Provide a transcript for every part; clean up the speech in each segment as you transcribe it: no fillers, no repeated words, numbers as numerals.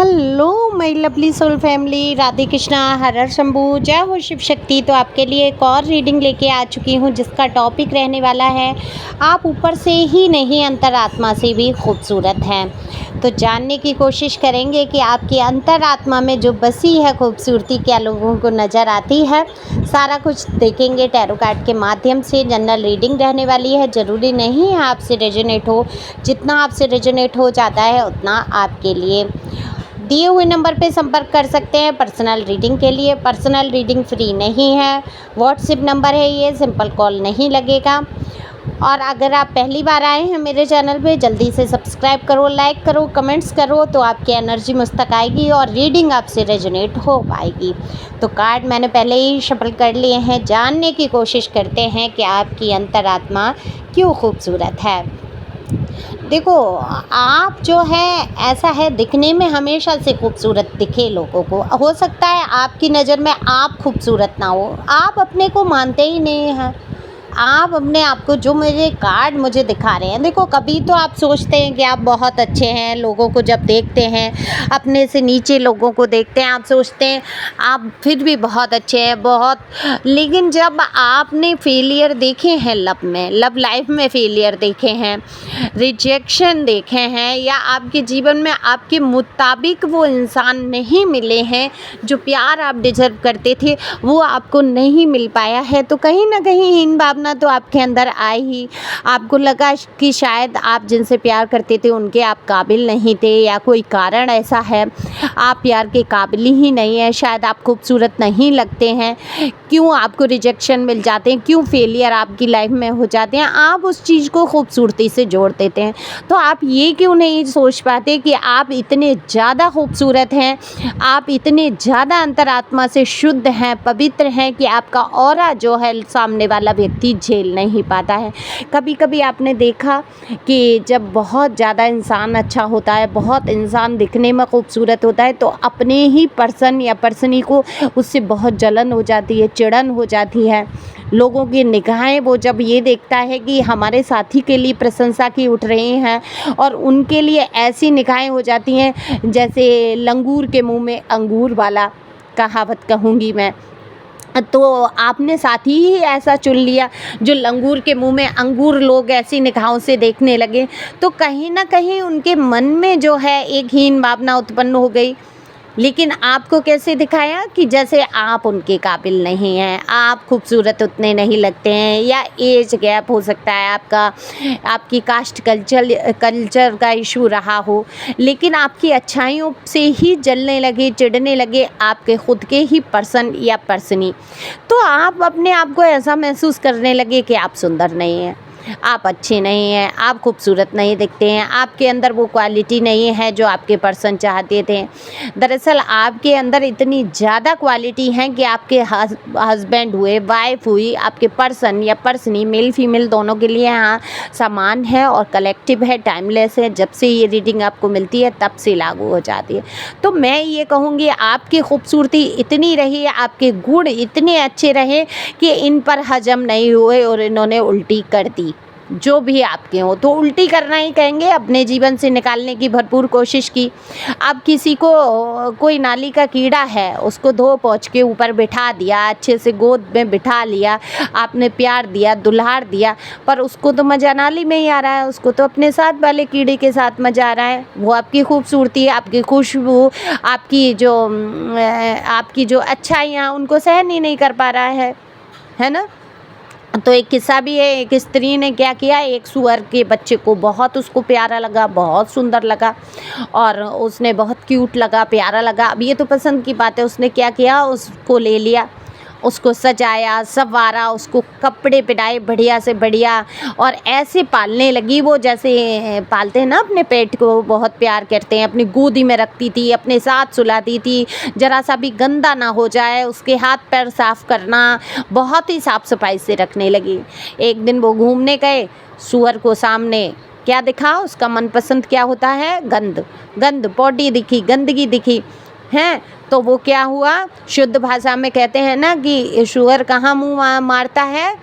Hello my lovely soul family, Radhe Krishna, Har Har Shambhu, जय हो शिव शक्ति। तो आपके लिए एक और रीडिंग लेके आ चुकी हूँ जिसका टॉपिक रहने वाला है आप ऊपर से ही नहीं अंतरात्मा से भी खूबसूरत हैं। तो जानने की कोशिश करेंगे कि आपकी अंतरात्मा में जो बसी है खूबसूरती क्या लोगों को नज़र आती है। सारा कुछ देखेंगे टैरो कार्ड के माध्यम से। जनरल रीडिंग रहने वाली है, ज़रूरी नहीं है आपसे रेजोनेट हो। जितना आपसे रेजोनेट हो जाता है उतना आपके लिए। दिए हुए नंबर पे संपर्क कर सकते हैं पर्सनल रीडिंग के लिए। पर्सनल रीडिंग फ्री नहीं है, व्हाट्सएप नंबर है ये, सिंपल कॉल नहीं लगेगा। और अगर आप पहली बार आए हैं मेरे चैनल पे, जल्दी से सब्सक्राइब करो, लाइक करो, कमेंट्स करो, तो आपकी एनर्जी मुझ तक आएगी और रीडिंग आपसे रेजोनेट हो पाएगी। तो कार्ड मैंने पहले ही शफल कर लिए हैं। जानने की कोशिश करते हैं कि आपकी अंतरात्मा क्यों खूबसूरत है। देखो, आप जो है ऐसा है दिखने में हमेशा से खूबसूरत दिखे लोगों को। हो सकता है आपकी नज़र में आप खूबसूरत ना हो, आप अपने को मानते ही नहीं हैं। आप अपने आप को, जो मुझे दिखा रहे हैं, देखो कभी तो आप सोचते हैं कि आप बहुत अच्छे हैं। लोगों को जब देखते हैं, अपने से नीचे लोगों को देखते हैं, आप सोचते हैं आप फिर भी बहुत अच्छे हैं, बहुत। लेकिन जब आपने फेलियर देखे हैं लव लाइफ में फेलियर देखे हैं, रिजेक्शन देखे हैं, या आपके जीवन में आपके मुताबिक वो इंसान नहीं मिले हैं, जो प्यार आप डिजर्व करते थे वो आपको नहीं मिल पाया है, तो कहीं ना कहीं हीन भावना तो आपके अंदर आई ही। आपको लगा कि शायद आप जिनसे प्यार करते थे उनके आप काबिल नहीं थे, या कोई कारण ऐसा है आप प्यार के काबिल ही नहीं है, शायद आप खूबसूरत नहीं लगते हैं। क्यों आपको रिजेक्शन मिल जाते हैं, क्यों फेलियर आपकी लाइफ में हो जाते हैं, आप उस चीज़ को खूबसूरती से जोड़ देते हैं। तो आप ये क्यों नहीं सोच पाते कि आप इतने ज़्यादा खूबसूरत हैं, आप इतने ज़्यादा अंतरात्मा से शुद्ध हैं, पवित्र हैं कि आपका ऑरा जो है सामने वाला व्यक्ति झेल नहीं पाता है। कभी कभी आपने देखा कि जब बहुत ज़्यादा इंसान अच्छा होता है, बहुत इंसान दिखने में खूबसूरत होता है, तो अपने ही पर्सन या पर्सनी को उससे बहुत जलन हो जाती है, चिढ़न हो जाती है। लोगों की निगाहें वो जब ये देखता है कि हमारे साथी के लिए प्रशंसा की उठ रही हैं, और उनके लिए ऐसी निगाहें हो जाती हैं जैसे लंगूर के मुंह में अंगूर वाला कहावत कहूँगी मैं। तो आपने साथी ही ऐसा चुन लिया जो लंगूर के मुंह में अंगूर लोग ऐसी निगाहों से देखने लगे, तो कहीं ना कहीं उनके मन में जो है एक हीन भावना उत्पन्न हो गई। लेकिन आपको कैसे दिखाया कि जैसे आप उनके काबिल नहीं हैं, आप खूबसूरत उतने नहीं लगते हैं, या एज गैप हो सकता है आपका, आपकी कास्ट कल्चर का इशू रहा हो। लेकिन आपकी अच्छाइयों से ही जलने लगे, चिढ़ने लगे आपके खुद के ही पर्सन या पर्सनी। तो आप अपने आप को ऐसा महसूस करने लगे कि आप सुंदर नहीं हैं, आप अच्छे नहीं हैं, आप खूबसूरत नहीं दिखते हैं, आपके अंदर वो क्वालिटी नहीं है जो आपके पर्सन चाहते थे। दरअसल आपके अंदर इतनी ज़्यादा क्वालिटी है कि आपके हस्बैंड हुए, वाइफ हुई, आपके पर्सन या पर्सनी, मेल फीमेल दोनों के लिए यहाँ समान है और कलेक्टिव है, टाइमलेस है। जब से ये रीडिंग आपको मिलती है तब से लागू हो जाती है। तो मैं ये कहूँगी आपकी खूबसूरती इतनी रही, आपके गुण इतने अच्छे रहे कि इन पर हजम नहीं हुए और इन्होंने उल्टी कर दी। जो भी आपके हो तो उल्टी करना ही कहेंगे, अपने जीवन से निकालने की भरपूर कोशिश की। अब किसी को कोई नाली का कीड़ा है, उसको धो पोंछ के ऊपर बिठा दिया, अच्छे से गोद में बिठा लिया, आपने प्यार दिया, दुल्हार दिया, पर उसको तो मज़ा नाली में ही आ रहा है, उसको तो अपने साथ वाले कीड़े के साथ मज़ा आ रहा है। वो आपकी खूबसूरती, आपकी खुशबू, आपकी जो अच्छाइयाँ उनको सहन ही नहीं कर पा रहा है ना। तो एक किस्सा भी है, एक स्त्री ने क्या किया, एक सुअर के बच्चे को बहुत उसको प्यारा लगा, बहुत सुंदर लगा, और उसने बहुत क्यूट लगा, प्यारा लगा। अब ये तो पसंद की बात है, उसने क्या किया, उसको ले लिया, उसको सजाया, संवारा, उसको कपड़े पहनाए बढ़िया से बढ़िया, और ऐसे पालने लगी वो जैसे पालते हैं ना अपने पेट को, बहुत प्यार करते हैं। अपनी गोदी में रखती थी, अपने साथ सुलाती थी, ज़रा सा भी गंदा ना हो जाए, उसके हाथ पैर साफ़ करना, बहुत ही साफ़ सफाई से रखने लगी। एक दिन वो घूमने गए, सुअर को सामने क्या दिखा, उसका मनपसंद क्या होता है, गंद बॉडी दिखी, गंदगी दिखी हैं। तो वो क्या हुआ, शुद्ध भाषा में कहते हैं ना कि सुअर कहाँ मुँह मारता है,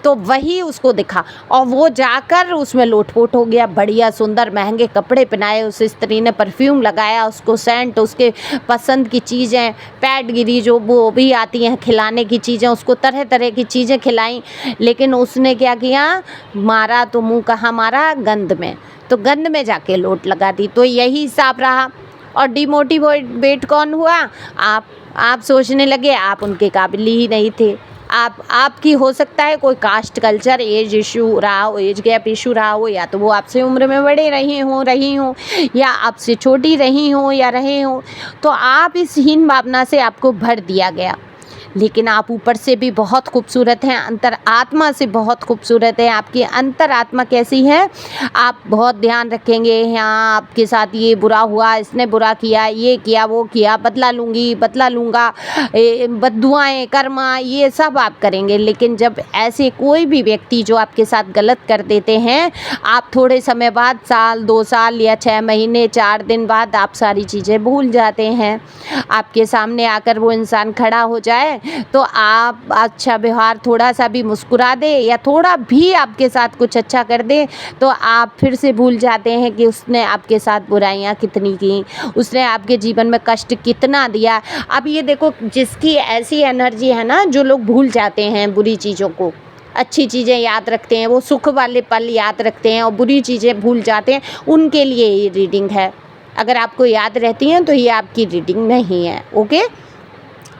तो वही उसको दिखा और वो जाकर उसमें लोटपोट हो गया। बढ़िया सुंदर महंगे कपड़े पहनाए उस स्त्री ने, परफ्यूम लगाया उसको, सेंट, उसके पसंद की चीज़ें, पैडगिरी जो वो भी आती हैं खिलाने की चीज़ें, उसको तरह तरह की चीज़ें खिलाई। लेकिन उसने क्या किया, मारा तो मुँह कहाँ मारा, गंद में, तो गंद में जाके लोट लगा दी। तो यही हिसाब रहा और डिमोटिवेट कौन हुआ, आप सोचने लगे आप उनके काबिल ही नहीं थे। आपकी हो सकता है कोई कास्ट कल्चर एज इशू रहा हो, एज गैप इशू रहा हो, या तो वो आपसे उम्र में बड़े रही हों या आपसे छोटी रही हों या रहे हों, तो आप इस हीन भावना से आपको भर दिया गया। लेकिन आप ऊपर से भी बहुत खूबसूरत हैं, अंतर आत्मा से बहुत खूबसूरत है। आपकी अंतर आत्मा कैसी है, आप बहुत ध्यान रखेंगे, हाँ आपके साथ ये बुरा हुआ, इसने बुरा किया, ये किया, वो किया, बदला लूँगा, बद्दुआएँ, कर्मा, ये सब आप करेंगे। लेकिन जब ऐसे कोई भी व्यक्ति जो आपके साथ गलत कर देते हैं, आप थोड़े समय बाद, साल 2 साल या 6 महीने 4 दिन बाद आप सारी चीज़ें भूल जाते हैं। आपके सामने आकर वो इंसान खड़ा हो जाए तो आप अच्छा व्यवहार, थोड़ा सा भी मुस्कुरा दे या थोड़ा भी आपके साथ कुछ अच्छा कर दे, तो आप फिर से भूल जाते हैं कि उसने आपके साथ बुराइयां कितनी की, उसने आपके जीवन में कष्ट कितना दिया। अब ये देखो, जिसकी ऐसी एनर्जी है ना, जो लोग भूल जाते हैं बुरी चीज़ों को, अच्छी चीज़ें याद रखते हैं, वो सुख वाले पल याद रखते हैं और बुरी चीज़ें भूल जाते हैं, उनके लिए ये रीडिंग है। अगर आपको याद रहती हैं तो ये आपकी रीडिंग नहीं है। ओके,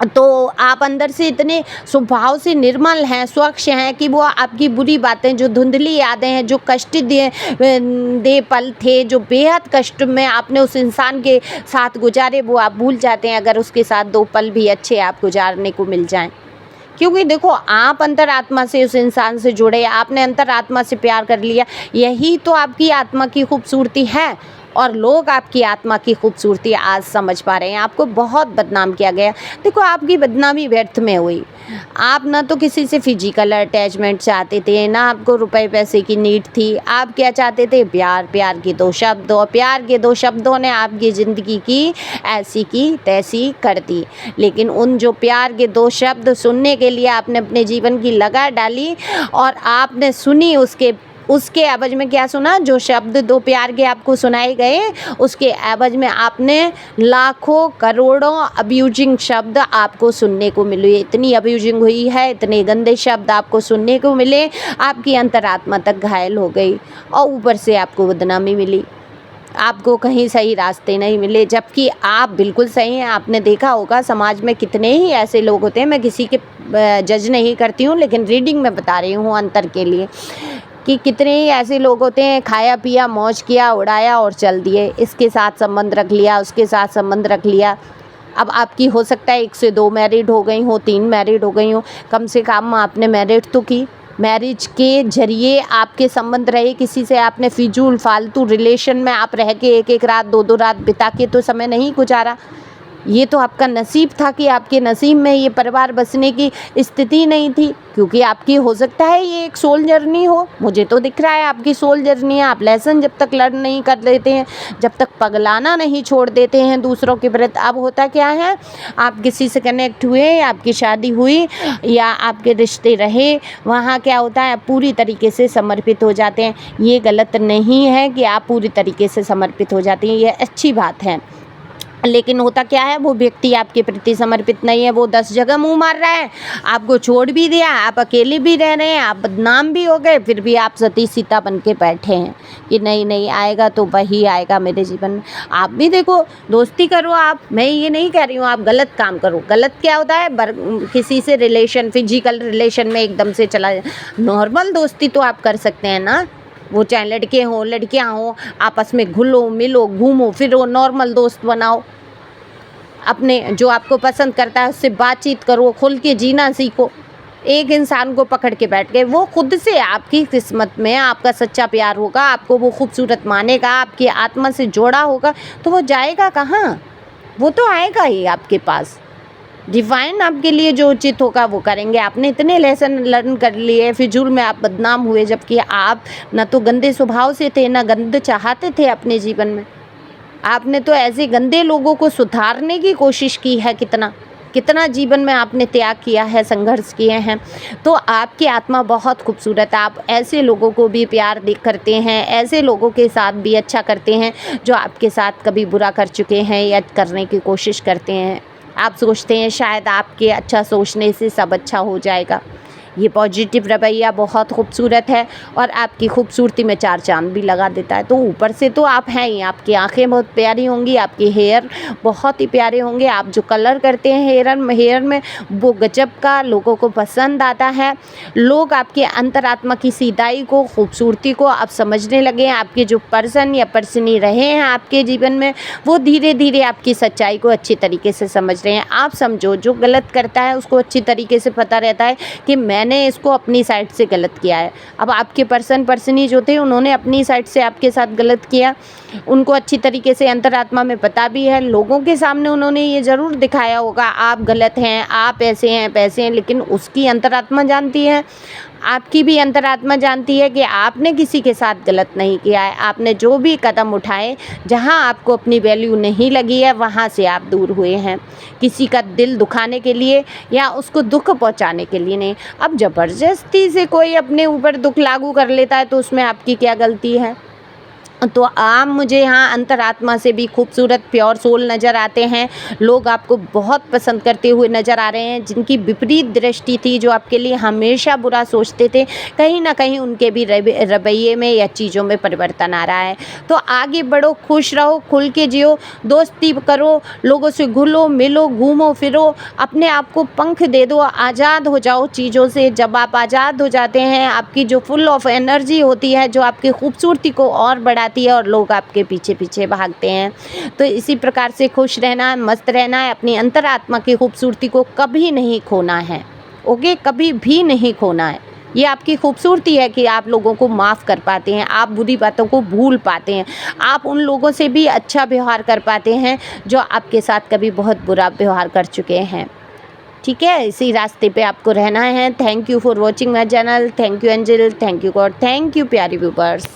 तो आप अंदर से इतने स्वभाव से निर्मल हैं, स्वच्छ हैं कि वो आपकी बुरी बातें, जो धुंधली यादें हैं, जो कष्ट दे पल थे, जो बेहद कष्ट में आपने उस इंसान के साथ गुजारे, वो आप भूल जाते हैं अगर उसके साथ 2 पल भी अच्छे आप गुजारने को मिल जाएं। क्योंकि देखो, आप अंतरात्मा से उस इंसान से जुड़े, आपने अंतरात्मा से प्यार कर लिया, यही तो आपकी आत्मा की खूबसूरती है। और लोग आपकी आत्मा की खूबसूरती आज समझ पा रहे हैं। आपको बहुत बदनाम किया गया। देखो, आपकी बदनामी व्यर्थ में हुई। आप ना तो किसी से फिजिकल अटैचमेंट चाहते थे, ना आपको रुपए पैसे की नीड थी। आप क्या चाहते थे, प्यार। प्यार के 2 शब्द, और प्यार के 2 शब्दों ने आपकी ज़िंदगी की ऐसी की तैसी कर दी। लेकिन उन जो प्यार के 2 शब्द सुनने के लिए आपने अपने जीवन की लगा डाली और आपने सुनी, उसके एवज में क्या सुना, जो शब्द 2 प्यार के आपको सुनाए गए, उसके एवज में आपने लाखों करोड़ों अब्यूजिंग शब्द आपको सुनने को मिले। इतनी अब्यूजिंग हुई है, इतने गंदे शब्द आपको सुनने को मिले, आपकी अंतरात्मा तक घायल हो गई और ऊपर से आपको बदनामी मिली। आपको कहीं सही रास्ते नहीं मिले, जबकि आप बिल्कुल सही हैं। आपने देखा होगा समाज में कितने ही ऐसे लोग होते हैं, मैं किसी के जज नहीं करती हूँ, लेकिन रीडिंग में बता रही हूँ अंतर के लिए, कि कितने ही ऐसे लोग होते हैं, खाया पिया, मौज किया, उड़ाया और चल दिए, इसके साथ संबंध रख लिया, उसके साथ संबंध रख लिया। अब आपकी हो सकता है 1 से 2 मैरिड हो गई हो, 3 मैरिड हो गई हो, कम से कम आपने मैरिड तो की। मैरिज के जरिए आपके संबंध रहे, किसी से आपने फिजूल फालतू रिलेशन में आप रह के 1-1 रात 2-2 रात बिता के तो समय नहीं गुजारा। ये तो आपका नसीब था कि आपके नसीब में ये परिवार बसने की स्थिति नहीं थी, क्योंकि आपकी हो सकता है ये एक सोल जर्नी हो। मुझे तो दिख रहा है आपकी सोल जर्नी है। आप लेसन जब तक लर्न नहीं कर लेते हैं, जब तक पगलाना नहीं छोड़ देते हैं दूसरों के प्रति। अब होता क्या है, आप किसी से कनेक्ट हुए, आपकी शादी हुई या आपके रिश्ते रहे, वहाँ क्या होता है, आप पूरी तरीके से समर्पित हो जाते हैं। ये गलत नहीं है कि आप पूरी तरीके से समर्पित हो जाते हैं, ये अच्छी बात है। लेकिन होता क्या है, वो व्यक्ति आपके प्रति समर्पित नहीं है, वो 10 जगह मुंह मार रहा है, आपको छोड़ भी दिया, आप अकेले भी रह रहे हैं, आप बदनाम भी हो गए, फिर भी आप सती सीता बन के बैठे हैं कि नहीं आएगा तो वही आएगा मेरे जीवन में। आप भी देखो, दोस्ती करो आप, मैं ये नहीं कह रही हूँ आप गलत काम करो। गलत क्या होता है, किसी से रिलेशन, फिजिकल रिलेशन में एकदम से चला जाए। नॉर्मल दोस्ती तो आप कर सकते हैं ना, वो चाहे लड़के हों लड़कियां हों, आपस में घुलो मिलो घूमो फिरो, नॉर्मल दोस्त बनाओ। अपने जो आपको पसंद करता है उससे बातचीत करो, खुल के जीना सीखो। एक इंसान को पकड़ के बैठ गए, वो खुद से आपकी किस्मत में आपका सच्चा प्यार होगा, आपको वो खूबसूरत मानेगा, आपकी आत्मा से जोड़ा होगा, तो वो जाएगा कहाँ, वो तो आएगा ही आपके पास। डिवाइन आपके लिए जो उचित होगा वो करेंगे। आपने इतने लेसन लर्न कर लिए, फिजूल में आप बदनाम हुए, जबकि आप न तो गंदे स्वभाव से थे, न गंद चाहते थे अपने जीवन में। आपने तो ऐसे गंदे लोगों को सुधारने की कोशिश की है कितना, कितना जीवन में आपने त्याग किया है, संघर्ष किए हैं। तो आपकी आत्मा बहुत खूबसूरत है। आप ऐसे लोगों को भी प्यार करते हैं, ऐसे लोगों के साथ भी अच्छा करते हैं जो आपके साथ कभी बुरा कर चुके हैं या करने की कोशिश करते हैं। आप सोचते हैं शायद आपके अच्छा सोचने से सब अच्छा हो जाएगा। ये पॉजिटिव रवैया बहुत खूबसूरत है और आपकी खूबसूरती में चार चांद भी लगा देता है। तो ऊपर से तो आप हैं ही, आपकी आंखें बहुत प्यारी होंगी, आपके हेयर बहुत ही प्यारे होंगे, आप जो कलर करते हैं हेयर में वो गजब का लोगों को पसंद आता है। लोग आपके अंतरात्मा की सीधाई को, खूबसूरती को अब समझने लगे हैं। आपके जो पर्सन या पर्सनी रहे हैं आपके जीवन में, वो धीरे धीरे आपकी सच्चाई को अच्छी तरीके से समझ रहे हैं। आप समझो, जो गलत करता है उसको अच्छी तरीके से पता रहता है कि मैंने इसको अपनी साइड से गलत किया है। अब आपके पर्सनी जो थे उन्होंने अपनी साइड से आपके साथ गलत किया, उनको अच्छी तरीके से अंतरात्मा में पता भी है। लोगों के सामने उन्होंने ये ज़रूर दिखाया होगा आप गलत हैं, आप ऐसे हैं वैसे हैं, लेकिन उसकी अंतरात्मा जानती है, आपकी भी अंतरात्मा जानती है कि आपने किसी के साथ गलत नहीं किया है। आपने जो भी कदम उठाए, जहां आपको अपनी वैल्यू नहीं लगी है वहां से आप दूर हुए हैं, किसी का दिल दुखाने के लिए या उसको दुख पहुंचाने के लिए नहीं। अब ज़बरदस्ती से कोई अपने ऊपर दुख लागू कर लेता है तो उसमें आपकी क्या गलती है। तो आप मुझे यहाँ अंतरात्मा से भी खूबसूरत प्योर सोल नज़र आते हैं। लोग आपको बहुत पसंद करते हुए नज़र आ रहे हैं। जिनकी विपरीत दृष्टि थी, जो आपके लिए हमेशा बुरा सोचते थे, कहीं ना कहीं उनके भी रवैये में या चीज़ों में परिवर्तन आ रहा है। तो आगे बढ़ो, खुश रहो, खुल के जियो, दोस्ती करो, लोगों से घुलो मिलो, घूमो फिरो, अपने आप को पंख दे दो, आज़ाद हो जाओ चीज़ों से। जब आप आज़ाद हो जाते हैं, आपकी जो फुल ऑफ एनर्जी होती है, जो आपकी खूबसूरती को और बढ़ा है और लोग आपके पीछे पीछे भागते हैं। तो इसी प्रकार से खुश रहना है, मस्त रहना है, अपनी अंतरात्मा की खूबसूरती को कभी नहीं खोना है। ओके, कभी भी नहीं खोना है। ये आपकी खूबसूरती है कि आप लोगों को माफ़ कर पाते हैं, आप बुरी बातों को भूल पाते हैं, आप उन लोगों से भी अच्छा व्यवहार कर पाते हैं जो आपके साथ कभी बहुत बुरा व्यवहार कर चुके हैं। ठीक है, इसी रास्ते पे आपको रहना है। Thank you for watching my channel. Thank you angel, thank you God, thank you प्यारी व्यूवर्स।